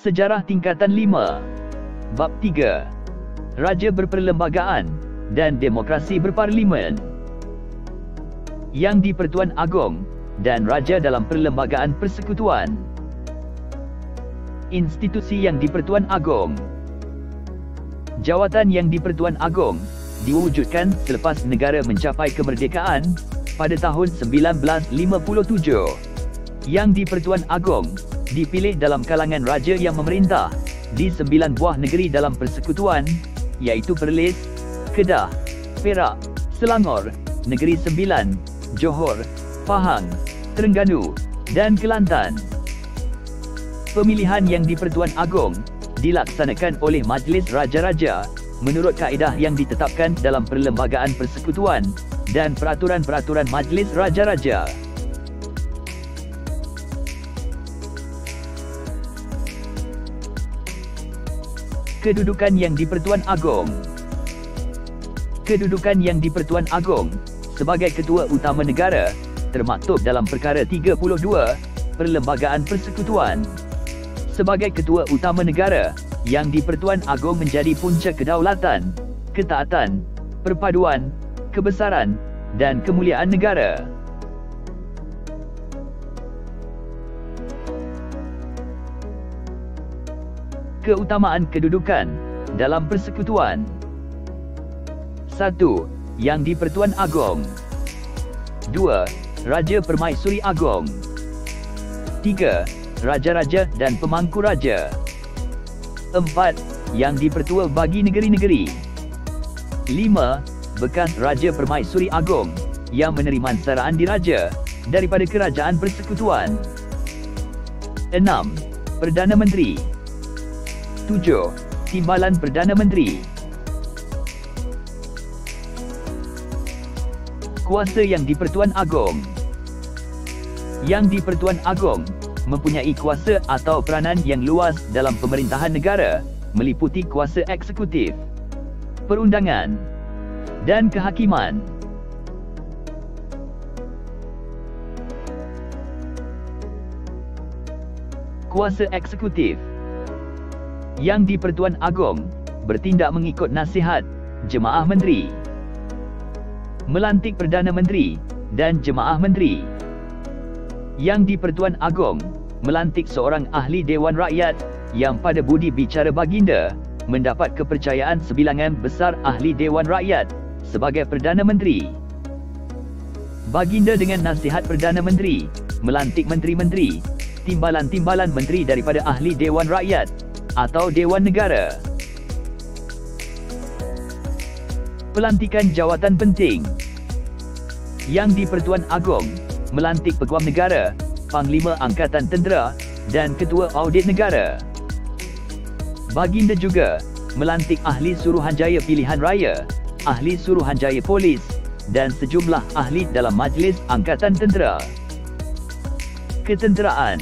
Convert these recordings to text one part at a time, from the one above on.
Sejarah tingkatan 5. Bab 3. Raja berperlembagaan dan demokrasi berparlimen. Yang di-Pertuan Agong dan Raja dalam Perlembagaan Persekutuan. Institusi yang di-Pertuan Agong. Jawatan yang di-Pertuan Agong diwujudkan selepas negara mencapai kemerdekaan pada tahun 1957. Yang di-Pertuan Agong dipilih dalam kalangan raja yang memerintah di 9 buah negeri dalam persekutuan, iaitu Perlis, Kedah, Perak, Selangor, Negeri Sembilan, Johor, Pahang, Terengganu, dan Kelantan. Pemilihan yang di-Pertuan Agong dilaksanakan oleh Majlis Raja-Raja menurut kaedah yang ditetapkan dalam Perlembagaan Persekutuan dan peraturan-peraturan Majlis Raja-Raja. Kedudukan yang di-Pertuan Agong. Kedudukan yang di-Pertuan Agong sebagai Ketua Utama Negara termaktub dalam Perkara 32 Perlembagaan Persekutuan. Sebagai Ketua Utama Negara, yang di-Pertuan Agong menjadi punca kedaulatan, ketaatan, perpaduan, kebesaran, dan kemuliaan negara. Keutamaan kedudukan dalam persekutuan. 1. Yang di-Pertuan Agong. 2. Raja Permaisuri Agong. 3. Raja-raja dan pemangku raja. 4. Yang di-Pertua bagi negeri-negeri. 5. Bekas Raja Permaisuri Agong yang menerima ansaraan diraja daripada Kerajaan Persekutuan. 6. Perdana Menteri. 7. Timbalan Perdana Menteri. Kuasa yang di-Pertuan Agong. Yang di-Pertuan Agong mempunyai kuasa atau peranan yang luas dalam pemerintahan negara, meliputi kuasa eksekutif, perundangan, dan kehakiman. Kuasa eksekutif. Yang di-Pertuan Agong bertindak mengikut nasihat Jemaah Menteri, melantik Perdana Menteri dan Jemaah Menteri. Yang di-Pertuan Agong melantik seorang ahli Dewan Rakyat yang pada budi bicara baginda mendapat kepercayaan sebilangan besar ahli Dewan Rakyat sebagai Perdana Menteri. Baginda dengan nasihat Perdana Menteri melantik menteri-menteri, timbalan-timbalan menteri daripada ahli Dewan Rakyat atau Dewan Negara. Pelantikan jawatan penting. Yang di-Pertuan Agong melantik Peguam Negara, Panglima Angkatan Tentera, dan Ketua Audit Negara. Baginda juga melantik Ahli Suruhanjaya Pilihan Raya, Ahli Suruhanjaya Polis, dan sejumlah ahli dalam Majlis Angkatan Tentera. Ketenteraan.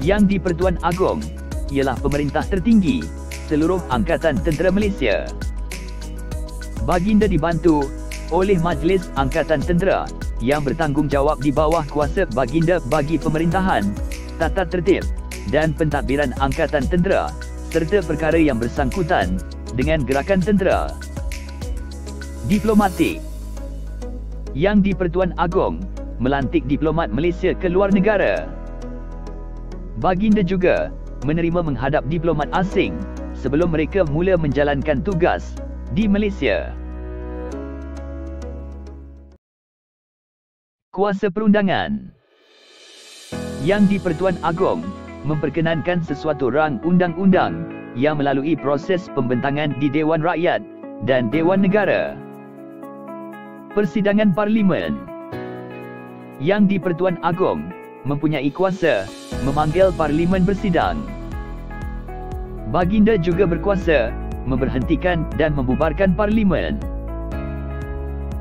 Yang di-Pertuan Agong ialah pemerintah tertinggi seluruh Angkatan Tentera Malaysia. Baginda dibantu oleh Majlis Angkatan Tentera yang bertanggungjawab di bawah kuasa baginda bagi pemerintahan, tata tertib, dan pentadbiran Angkatan Tentera serta perkara yang bersangkutan dengan gerakan tentera. Diplomatik. Yang di-Pertuan Agong melantik diplomat Malaysia ke luar negara. Baginda juga menerima menghadap diplomat asing sebelum mereka mula menjalankan tugas di Malaysia. Kuasa perundangan. Yang di-Pertuan Agong memperkenankan sesuatu rang undang-undang yang melalui proses pembentangan di Dewan Rakyat dan Dewan Negara. Persidangan Parlimen. Yang di-Pertuan Agong mempunyai kuasa memanggil Parlimen bersidang. Baginda juga berkuasa memberhentikan dan membubarkan Parlimen.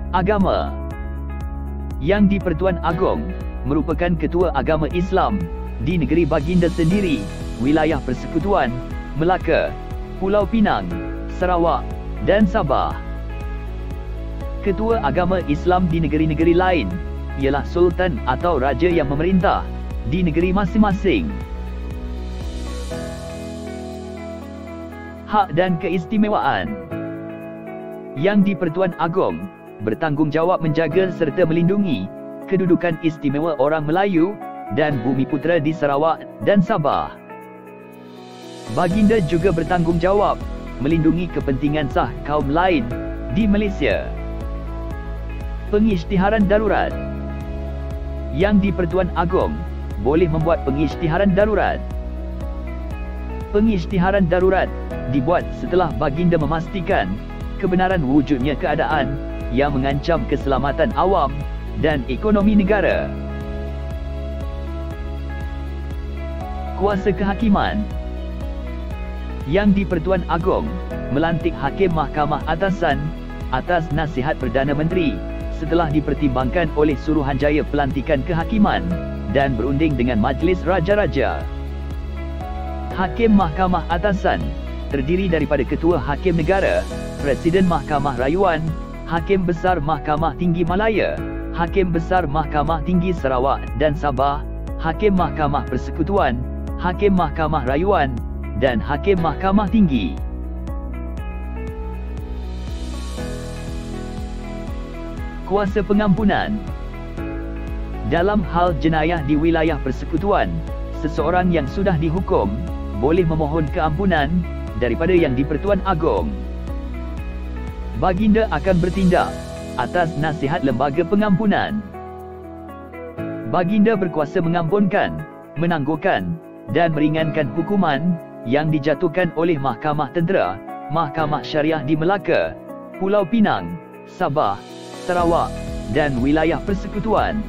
Agama. Yang di-Pertuan Agong merupakan Ketua Agama Islam di negeri Baginda sendiri, wilayah Persekutuan, Melaka, Pulau Pinang, Sarawak, dan Sabah. Ketua Agama Islam di negeri-negeri lain ialah Sultan atau Raja yang memerintah di negeri masing-masing. hak dan keistimewaan. Yang di-Pertuan Agong bertanggungjawab menjaga serta melindungi kedudukan istimewa orang Melayu dan Bumiputera di Sarawak dan Sabah. Baginda juga bertanggungjawab melindungi kepentingan sah kaum lain di Malaysia. Pengisytiharan darurat. Yang di-Pertuan Agong boleh membuat pengisytiharan darurat. Pengisytiharan darurat dibuat setelah baginda memastikan kebenaran wujudnya keadaan yang mengancam keselamatan awam dan ekonomi negara. Kuasa kehakiman. Yang di-Pertuan Agong melantik Hakim Mahkamah Atasan atas nasihat Perdana Menteri setelah dipertimbangkan oleh Suruhanjaya Pelantikan Kehakiman dan berunding dengan Majlis Raja-Raja. Hakim Mahkamah Atasan terdiri daripada Ketua Hakim Negara, Presiden Mahkamah Rayuan, Hakim Besar Mahkamah Tinggi Malaya, Hakim Besar Mahkamah Tinggi Sarawak dan Sabah, Hakim Mahkamah Persekutuan, Hakim Mahkamah Rayuan, dan Hakim Mahkamah Tinggi. Kuasa pengampunan. Dalam hal jenayah di wilayah persekutuan, seseorang yang sudah dihukum boleh memohon keampunan daripada Yang di-Pertuan Agong. Baginda akan bertindak atas nasihat Lembaga Pengampunan. Baginda berkuasa mengampunkan, menangguhkan dan meringankan hukuman yang dijatuhkan oleh Mahkamah Tentera, Mahkamah Syariah di Melaka, Pulau Pinang, Sabah, Sarawak dan wilayah persekutuan.